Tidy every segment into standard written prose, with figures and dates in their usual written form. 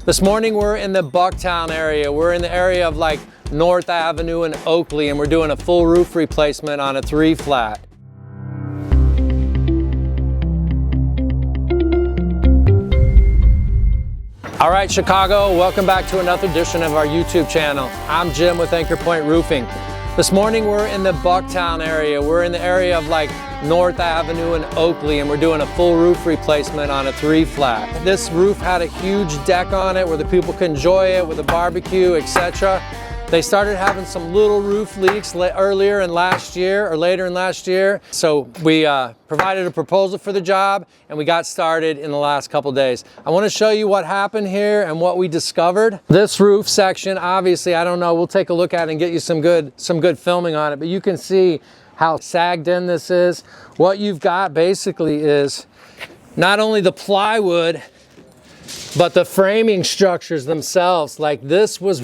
This morning we're in the Bucktown area. We're in the area of like North Avenue and Oakley, and we're doing a full roof replacement on a 3-flat. All right, Chicago, welcome back to another edition of our YouTube channel. I'm Jim with Anchor Point Roofing. This morning we're in the Bucktown area. We're in the area of like North Avenue and Oakley, and we're doing a full roof replacement on a 3-flat. This roof had a huge deck on it where the people could enjoy it with a barbecue, etc. They started having some little roof leaks earlier in last year or later in last year. So we provided a proposal for the job and we got started in the last couple days. I want to show you what happened here and what we discovered. This roof section, obviously, I don't know, we'll take a look at it and get you some good filming on it, but you can see how sagged in this is. What you've got basically is not only the plywood, but the framing structures themselves. Like this was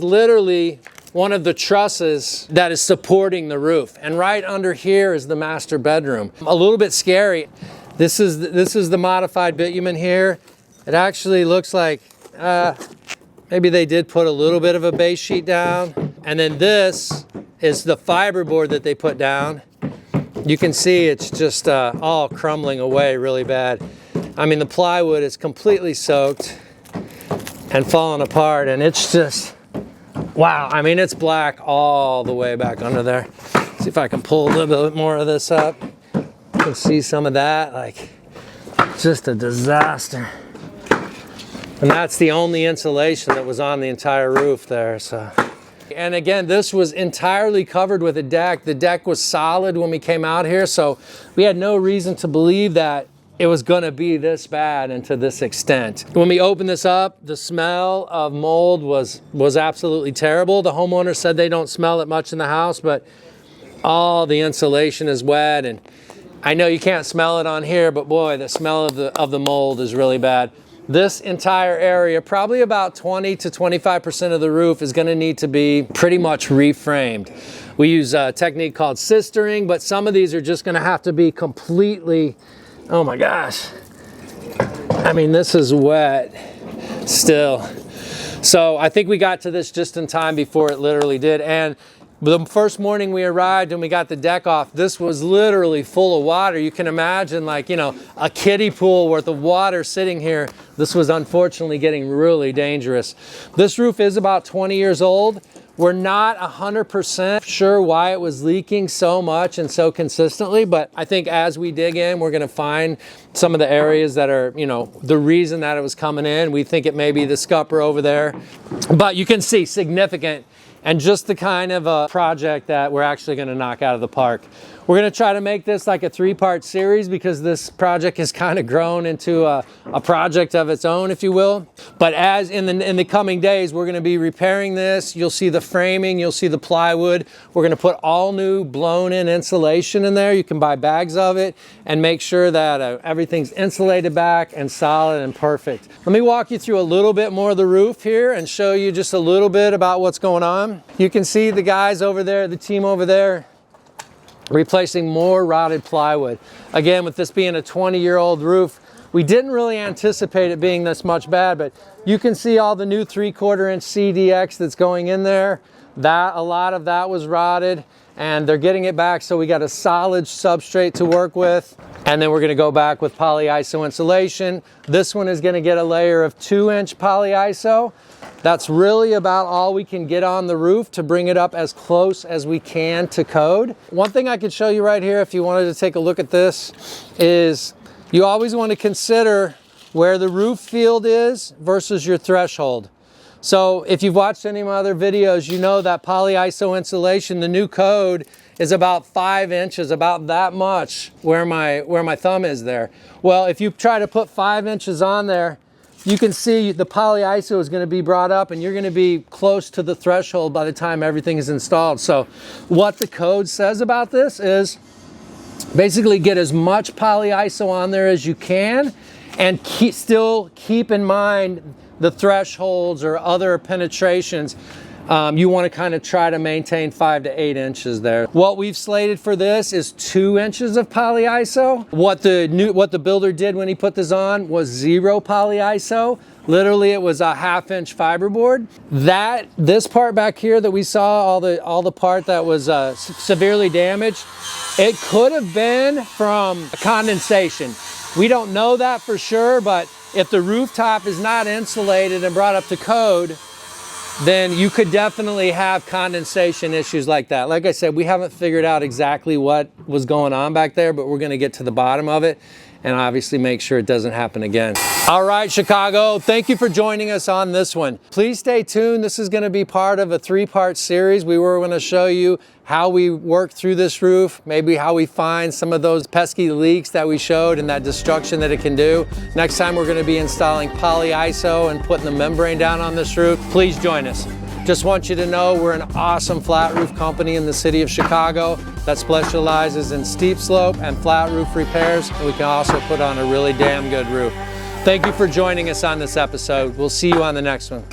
literally one of the trusses that is supporting the roof. And right under here is the master bedroom. A little bit scary. This is the modified bitumen here. It actually looks like maybe they did put a little bit of a base sheet down. And then this is the fiberboard that they put down. You can see it's just all crumbling away really bad. I mean, the plywood is completely soaked and falling apart, and it's just, wow. I mean, it's black all the way back under there. See if I can pull a little bit more of this up. You can see some of that, like, just a disaster. And that's the only insulation that was on the entire roof there, so. And again, this was entirely covered with a deck. The deck was solid when we came out here, so we had no reason to believe that it was going to be this bad and to this extent. When we opened this up, the smell of mold was absolutely terrible. The homeowners said they don't smell it much in the house, but all the insulation is wet, and I know you can't smell it on here, but boy, the smell of the mold is really bad. This entire area, probably about 20 to 25% of the roof is going to need to be pretty much reframed. We use a technique called sistering, but some of these are just going to have to be completely, oh my gosh. I mean, this is wet still. So I think we got to this just in time before it literally did. And the first morning we arrived and we got the deck off, this was literally full of water. You can imagine, like, you know, a kiddie pool worth of water sitting here. This was unfortunately getting really dangerous. This roof is about 20 years old. We're not 100% sure why it was leaking so much and so consistently, but I think as we dig in, we're going to find some of the areas that are, you know, the reason that it was coming in. We think it may be the scupper over there, but you can see significant, and just the kind of a project that we're actually going to knock out of the park. We're going to try to make this like a 3-part series because this project has kind of grown into a project of its own, if you will. But as in the coming days, we're going to be repairing this. You'll see the framing, you'll see the plywood. We're going to put all new blown in insulation in there. You can buy bags of it and make sure that everything's insulated back and solid and perfect. Let me walk you through a little bit more of the roof here and show you just a little bit about what's going on. You can see the guys over there, the team over there, replacing more rotted plywood. Again, with this being a 20-year-old roof, we didn't really anticipate it being this much bad, but you can see all the new 3/4-inch CDX that's going in there. A lot of that was rotted, and they're getting it back, so we got a solid substrate to work with. And then we're gonna go back with polyiso insulation. This one is gonna get a layer of 2-inch polyiso. That's really about all we can get on the roof to bring it up as close as we can to code. One thing I could show you right here if you wanted to take a look at this is you always want to consider where the roof field is versus your threshold. So if you've watched any of my other videos, you know that polyiso insulation, the new code, is about 5 inches, about that much where my thumb is there. Well, if you try to put 5 inches on there, you can see the polyiso is going to be brought up and you're going to be close to the threshold by the time everything is installed. So what the code says about this is basically get as much polyiso on there as you can and still keep in mind the thresholds or other penetrations. You want to kind of try to maintain 5 to 8 inches there. What we've slated for this is 2 inches of polyiso. What the builder did when he put this on was 0 polyiso. Literally, it was a 1/2 inch fiberboard. This part back here that we saw, all the part that was severely damaged, it could have been from condensation. We don't know that for sure, but if the rooftop is not insulated and brought up to code, then you could definitely have condensation issues like that. Like I said, we haven't figured out exactly what was going on back there, but we're gonna get to the bottom of it and obviously make sure it doesn't happen again. All right, Chicago, thank you for joining us on this one. Please stay tuned. This is gonna be part of a 3-part series. We were gonna show you how we work through this roof, maybe how we find some of those pesky leaks that we showed and that destruction that it can do. Next time we're gonna be installing polyiso and putting the membrane down on this roof. Please join us. Just want you to know we're an awesome flat roof company in the city of Chicago that specializes in steep slope and flat roof repairs, and we can also put on a really damn good roof. Thank you for joining us on this episode. We'll see you on the next one.